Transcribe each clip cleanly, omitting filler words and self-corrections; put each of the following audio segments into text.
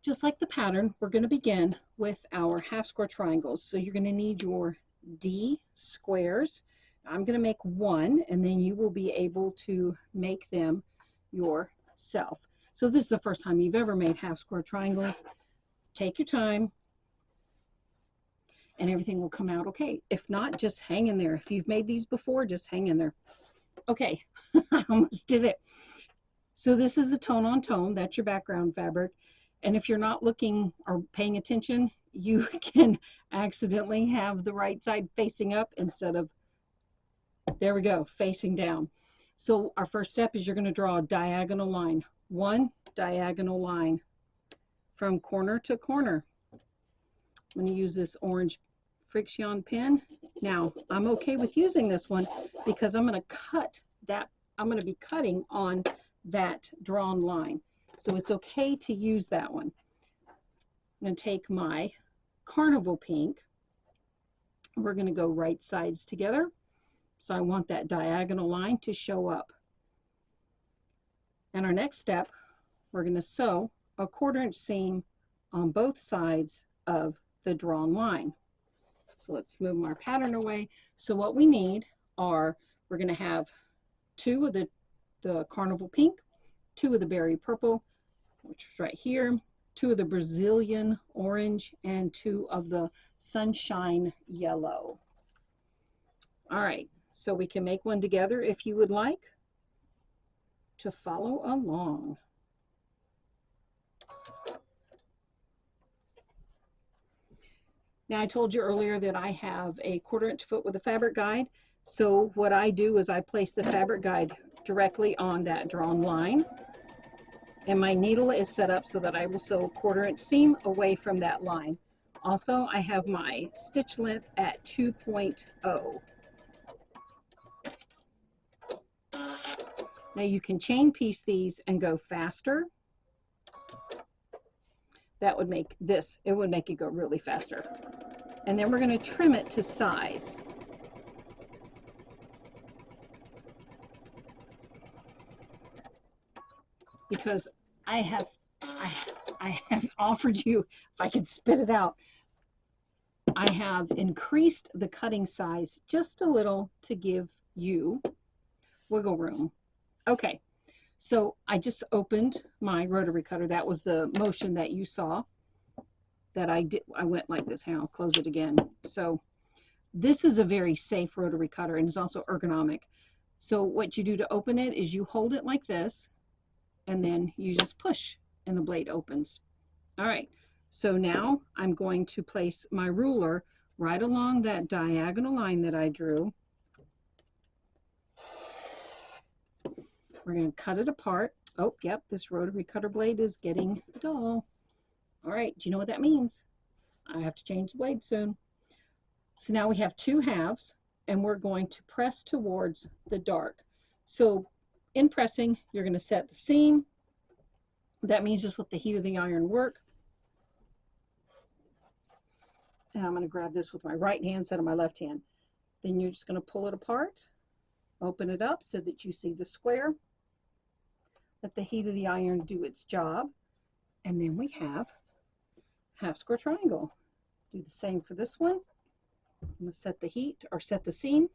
Just like the pattern, we're going to begin with our half square triangles. So you're going to need your D squares. I'm going to make one, and then you will be able to make them yourself. So if this is the first time you've ever made half square triangles, take your time and everything will come out okay. If not, just hang in there. If you've made these before, just hang in there. Okay, I almost did it. So this is a tone on tone. That's your background fabric. And if you're not looking or paying attention, you can accidentally have the right side facing up instead of, there we go, facing down. So our first step is you're going to draw a diagonal line. One diagonal line from corner to corner. I'm going to use this orange Friction pen. Now, I'm okay with using this one because I'm going to cut that. I'm going to be cutting on that drawn line. So it's okay to use that one. I'm going to take my Carnival pink. We're going to go right sides together. So I want that diagonal line to show up. And our next step, we're going to sew a 1/4 inch seam on both sides of the drawn line. So let's move our pattern away. So what we need are, we're going to have 2 of the Carnival pink, 2 of the berry purple, which is right here, 2 of the Brazilian orange, and 2 of the sunshine yellow. All right, so we can make one together if you would like to follow along. Now, I told you earlier that I have a 1/4 inch foot with a fabric guide. So what I do is I place the fabric guide directly on that drawn line. And my needle is set up so that I will sew a 1/4 inch seam away from that line. Also, I have my stitch length at 2.0. Now you can chain piece these and go faster. That would make this, it would make it go really faster. And then we're going to trim it to size. Because I have offered you, if I could spit it out, I have increased the cutting size just a little to give you wiggle room. Okay, so I just opened my rotary cutter. That was the motion that you saw that I did. I went like this. Here, I'll close it again. So this is a very safe rotary cutter, and it's also ergonomic. So what you do to open it is you hold it like this, and then you just push and the blade opens. All right, so now I'm going to place my ruler right along that diagonal line that I drew. We're going to cut it apart. Oh, yep, this rotary cutter blade is getting dull. All right, do you know what that means? I have to change the blade soon. So now we have 2 halves, and we're going to press towards the dark. So in pressing, you're going to set the seam. That means just let the heat of the iron work. And I'm going to grab this with my right hand instead of my left hand. Then you're just going to pull it apart, open it up so that you see the square. Let the heat of the iron do its job. And then we have half square triangle. Do the same for this one. I'm going to set the heat, or set the seam.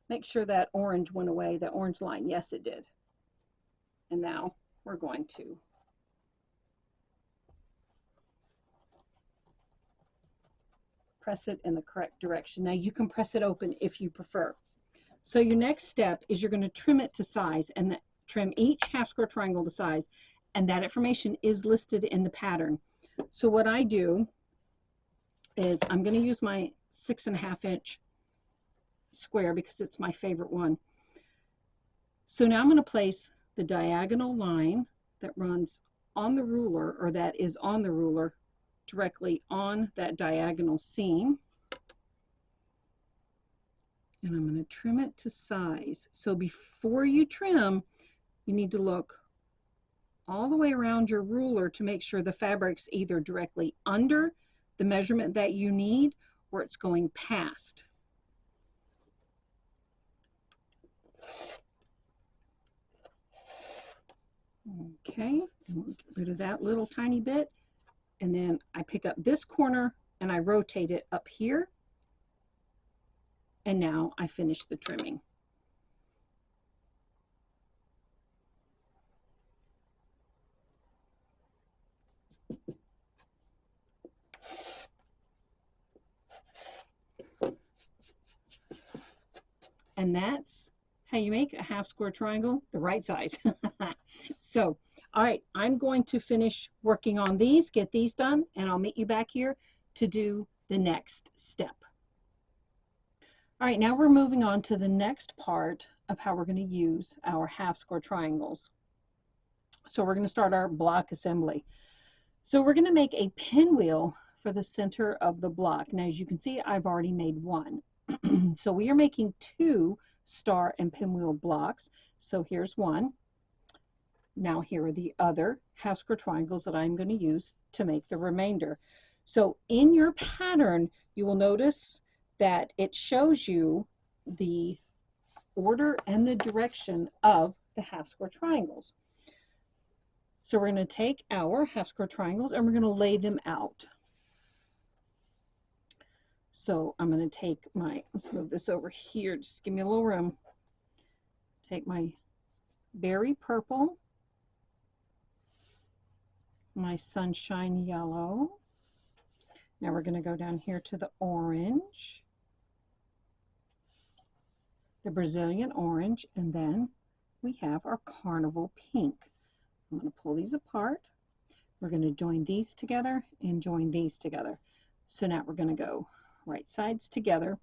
Make sure that orange went away, that orange line. Yes, it did. And now we're going to press it in the correct direction. Now you can press it open if you prefer. So your next step is you're going to trim it to size, and trim each half square triangle to size. And that information is listed in the pattern. So what I do is I'm going to use my 6.5 inch square because it's my favorite one. So now I'm going to place the diagonal line that runs on the ruler, or that is on the ruler, directly on that diagonal seam. And I'm going to trim it to size. So before you trim, you need to look all the way around your ruler to make sure the fabric's either directly under the measurement that you need, or it's going past. Okay, And we'll get rid of that little tiny bit. And then I pick up this corner and I rotate it up here. And now I finish the trimming. And that's how you make a half square triangle the right size. So, all right, I'm going to finish working on these, get these done, and I'll meet you back here to do the next step. All right, now we're moving on to the next part of how we're going to use our half square triangles. So we're going to start our block assembly. So we're going to make a pinwheel for the center of the block. Now, as you can see, I've already made one. So we are making 2 star and pinwheel blocks. So here's one. Now here are the other half square triangles that I'm going to use to make the remainder. So in your pattern, you will notice that it shows you the order and the direction of the half square triangles. So we're going to take our half square triangles and we're going to lay them out. So I'm going to take my, let's move this over here, just give me a little room. Take my berry purple, my sunshine yellow. Now we're going to go down here to the orange, the Brazilian orange, and then we have our carnival pink. I'm going to pull these apart. We're going to join these together and join these together. So now we're going to go right sides together.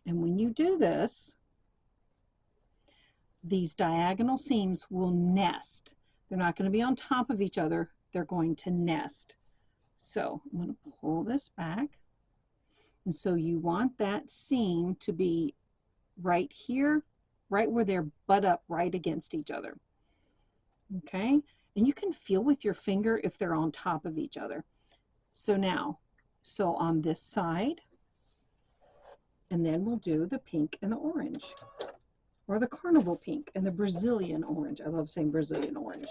And when you do this, these diagonal seams will nest. They're not going to be on top of each other. They're going to nest. So I'm going to pull this back. And so you want that seam to be right here, right where they're butt up right against each other. Okay, and you can feel with your finger if they're on top of each other. So now, so on this side, and then we'll do the pink and the orange, or the carnival pink and the Brazilian orange. I love saying Brazilian orange.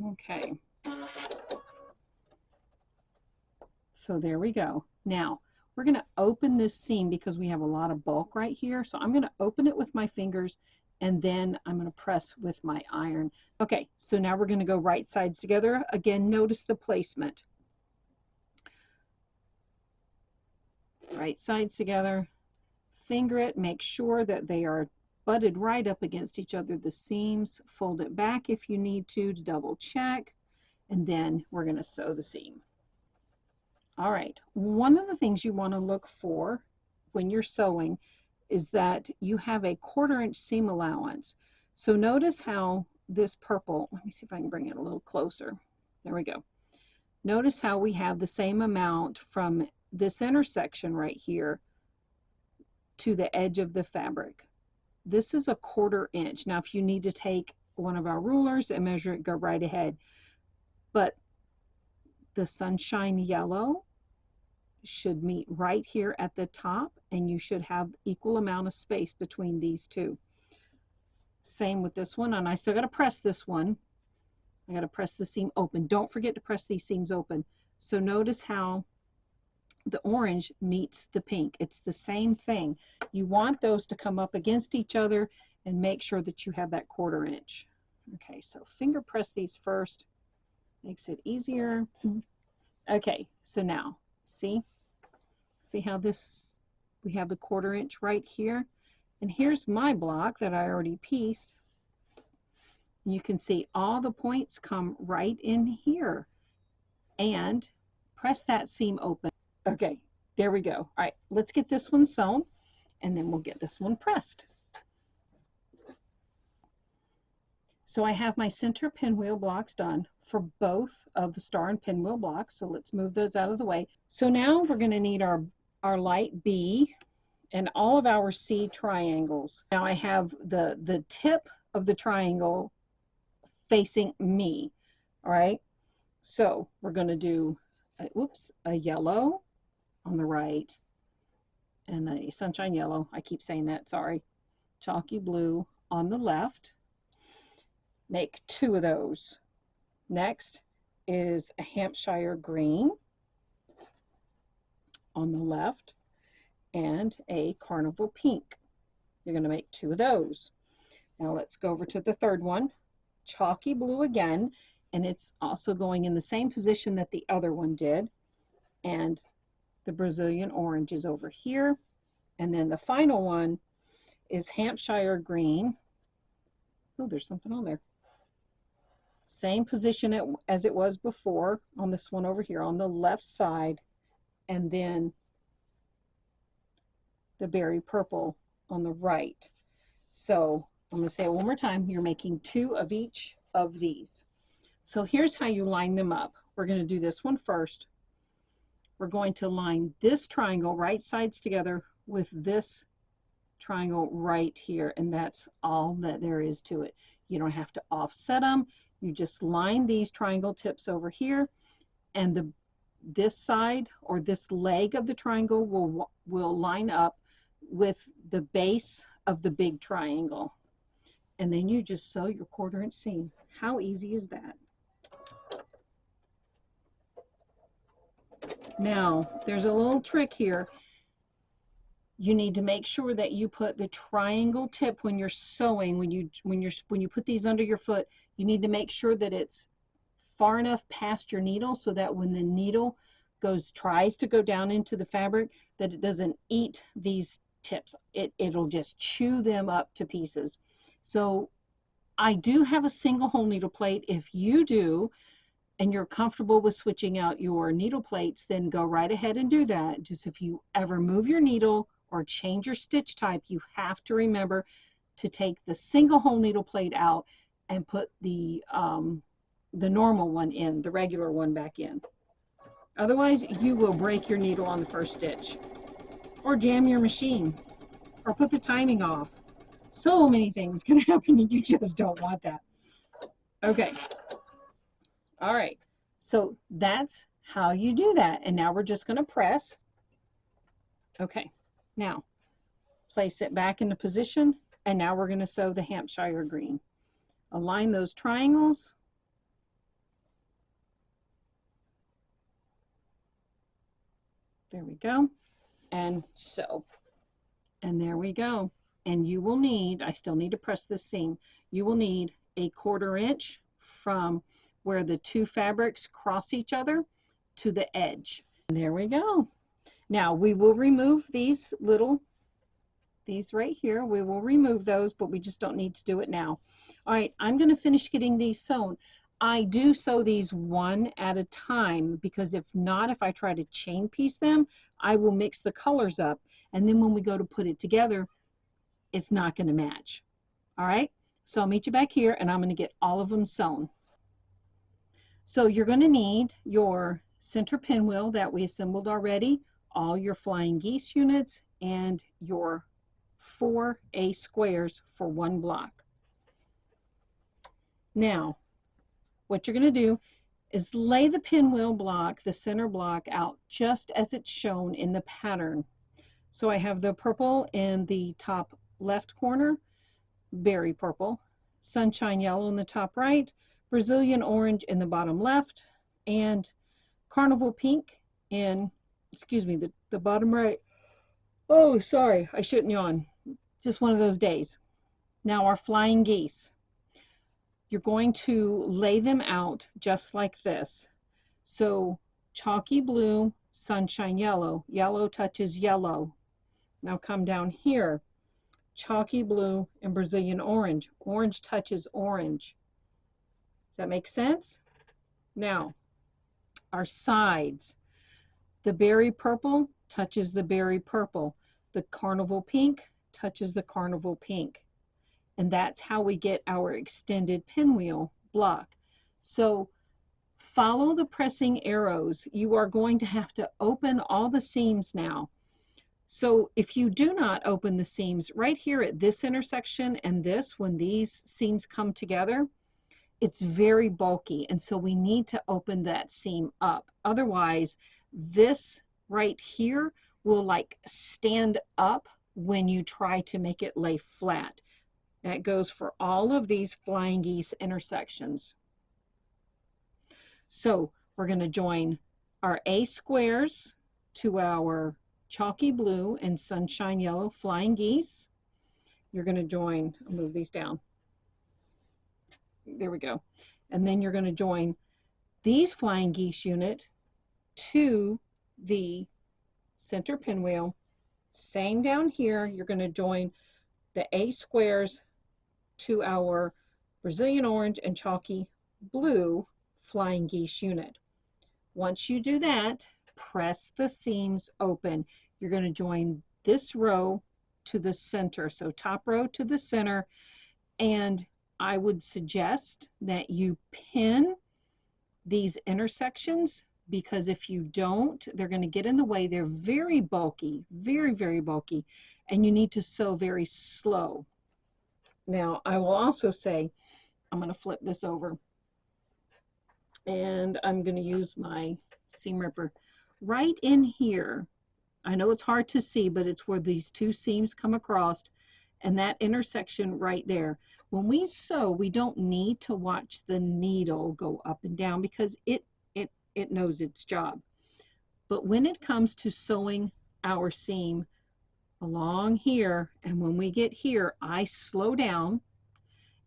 Okay. So there we go. Now we're going to open this seam because we have a lot of bulk right here. So I'm going to open it with my fingers and then I'm going to press with my iron. Okay, so now we're going to go right sides together. Again, notice the placement. Right sides together, finger it, make sure that they are butted right up against each other, the seams. Fold it back if you need to double check, and then we're going to sew the seam. All right, one of the things you want to look for when you're sewing is that you have a 1/4 inch seam allowance. So notice how this purple, let me see if I can bring it a little closer. There we go. Notice how we have the same amount from this intersection right here to the edge of the fabric. This is a 1/4 inch. Now, if you need to take one of our rulers and measure it, go right ahead. But the sunshine yellow should meet right here at the top, and you should have equal amount of space between these two. Same with this one, and I still got to press this one. I got to press the seam open. Don't forget to press these seams open. So notice how the orange meets the pink. It's the same thing. You want those to come up against each other and make sure that you have that 1/4 inch. Okay, so finger press these first. Makes it easier. Okay, so now, see how this, we have the 1/4 inch right here. And here's my block that I already pieced. You can see all the points come right in here. And press that seam open. Okay, there we go. All right, let's get this one sewn, and then we'll get this one pressed. So I have my center pinwheel blocks done for both of the star and pinwheel blocks. So let's move those out of the way. So now we're going to need our light B and all of our C triangles. Now I have the tip of the triangle facing me. All right. So we're going to do a yellow on the right, and a sunshine yellow. I keep saying that, sorry. Chalky blue on the left. Make 2 of those. Next is a Hampshire green on the left and a carnival pink. You're going to make 2 of those. Now let's go over to the third one. Chalky blue again, and it's also going in the same position that the other one did. And the Brazilian orange is over here. And then the final one is Hampshire green. Oh, there's something on there. Same position as it was before on this one over here on the left side, and then the berry purple on the right. So I'm going to say it one more time. You're making 2 of each of these. So here's how you line them up. We're going to do this one first. We're going to line this triangle right sides together with this triangle right here, and that's all that there is to it. You don't have to offset them. You just line these triangle tips over here, and this side or this leg of the triangle will line up with the base of the big triangle. And then you just sew your 1/4 inch seam. How easy is that? Now, there's a little trick here. You need to make sure that you put the triangle tip when you're sewing, when you put these under your foot, you need to make sure that it's far enough past your needle so that when the needle tries to go down into the fabric, that it doesn't eat these tips. It'll just chew them up to pieces. So I do have a single hole needle plate. If you do, and you're comfortable with switching out your needle plates, then go right ahead and do that. Just if you ever move your needle or change your stitch type, you have to remember to take the single hole needle plate out and put the normal one in, the regular one back in. Otherwise, you will break your needle on the first stitch, or jam your machine, or put the timing off. So many things can happen, and you just don't want that. Okay. All right. So that's how you do that. And now we're just going to press. Okay. Now, place it back into position, and now we're going to sew the Hampshire green. Align those triangles. There we go. And sew. And there we go. And you will need, I still need to press this seam, you will need a 1/4 inch from where the 2 fabrics cross each other to the edge. And there we go. Now we will remove these right here. We will remove those, but we just don't need to do it now. All right, I'm going to finish getting these sewn. I do sew these one at a time, because if not, if I try to chain piece them, I will mix the colors up. And then when we go to put it together, it's not going to match. All right, so I'll meet you back here, and I'm going to get all of them sewn. So you're going to need your center pinwheel that we assembled already, all your flying geese units, and your 4 A squares for 1 block. Now, what you're going to do is lay the pinwheel block, the center block, out just as it's shown in the pattern. So I have the purple in the top left corner, berry purple, sunshine yellow in the top right, Brazilian orange in the bottom left, and carnival pink in, excuse me, the bottom right. Oh, sorry, I shouldn't yawn. Just one of those days. Now our flying geese. You're going to lay them out just like this. So chalky blue, sunshine yellow, yellow touches yellow. Now come down here, chalky blue and Brazilian orange, orange touches orange. Does that make sense? Now, our sides, the berry purple touches the berry purple, the carnival pink touches the carnival pink. And that's how we get our extended pinwheel block. So follow the pressing arrows. You are going to have to open all the seams now. So if you do not open the seams right here at this intersection and this, when these seams come together, it's very bulky, and so we need to open that seam up. Otherwise, this right here will like stand up when you try to make it lay flat. That goes for all of these flying geese intersections. So we're going to join our A squares to our chalky blue and sunshine yellow flying geese. You're going to join, I'll move these down. There we go. And then you're going to join these flying geese unit to the center pinwheel. Same down here, you're going to join the A squares to our Brazilian orange and chalky blue flying geese unit. Once you do that, press the seams open. You're going to join this row to the center, so top row to the center, and I would suggest that you pin these intersections, because if you don't, they're going to get in the way. They're very bulky, very, very bulky, and you need to sew very slow. Now, I will also say, I'm going to flip this over, and I'm going to use my seam ripper right in here. I know it's hard to see, but it's where these two seams come across, and that intersection right there. When we sew, we don't need to watch the needle go up and down, because it knows its job. But when it comes to sewing our seam along here, and when we get here, I slow down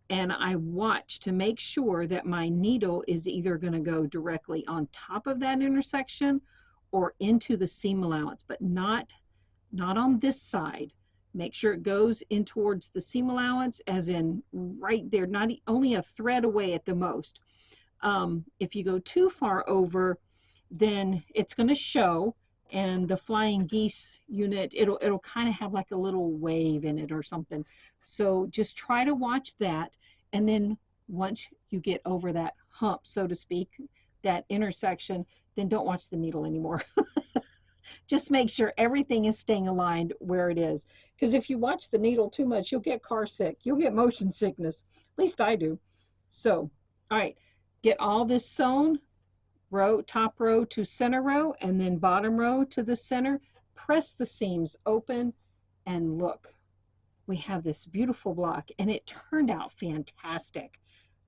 and I watch to make sure that my needle is either going to go directly on top of that intersection or into the seam allowance, but not on this side. Make sure it goes in towards the seam allowance, as in right there, not only a thread away at the most. If you go too far over, then it's going to show, and the flying geese unit, it'll kind of have like a little wave in it or something. So just try to watch that, and then once you get over that hump, so to speak, that intersection, then don't watch the needle anymore. Just make sure everything is staying aligned where it is, because if you watch the needle too much, you'll get car sick, you'll get motion sickness. At least I do. So, all right, get all this sewn, row, top row to center row, and then bottom row to the center. Press the seams open, and look, we have this beautiful block, and it turned out fantastic.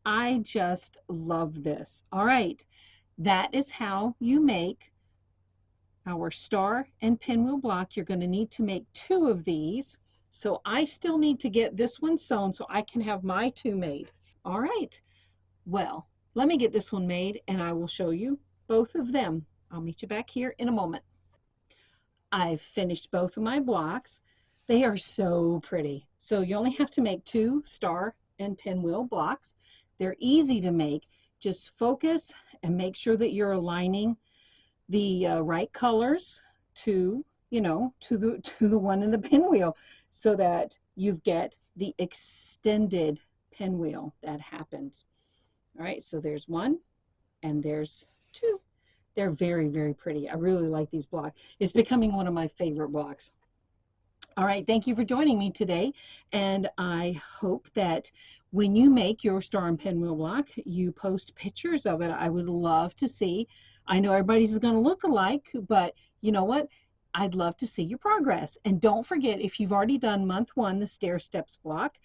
I just love this. All right, that is how you make our star and pinwheel block. You're going to need to make 2 of these. So I still need to get this one sewn so I can have my 2 made. All right, well, let me get this one made and I will show you both of them. I'll meet you back here in a moment. I've finished both of my blocks. They are so pretty. So you only have to make 2 star and pinwheel blocks. They're easy to make. Just focus and make sure that you're aligning the right colors to, to the one in the pinwheel, so that you get the extended pinwheel that happens. All right, so there's 1 and there's 2. They're very, very pretty. I really like these blocks. It's becoming one of my favorite blocks. All right, thank you for joining me today, and I hope that when you make your star and pinwheel block, you post pictures of it. I would love to see. I know everybody's going to look alike, but you know what? I'd love to see your progress. And don't forget, if you've already done month 1, the stair steps block,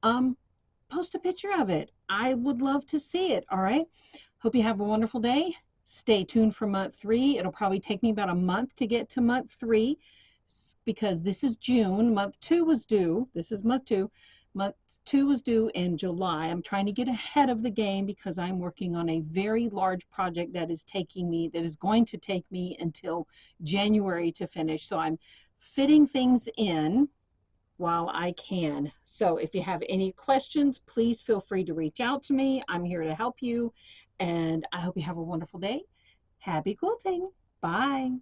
post a picture of it. I would love to see it. All right. Hope you have a wonderful day. Stay tuned for month 3. It'll probably take me about a month to get to month 3, because this is June. Month 2 was due. This is month 2. Month 2 was due in July. I'm trying to get ahead of the game because I'm working on a very large project that is going to take me until January to finish. So I'm fitting things in while I can. So if you have any questions, please feel free to reach out to me. I'm here to help you, and I hope you have a wonderful day. Happy quilting. Bye.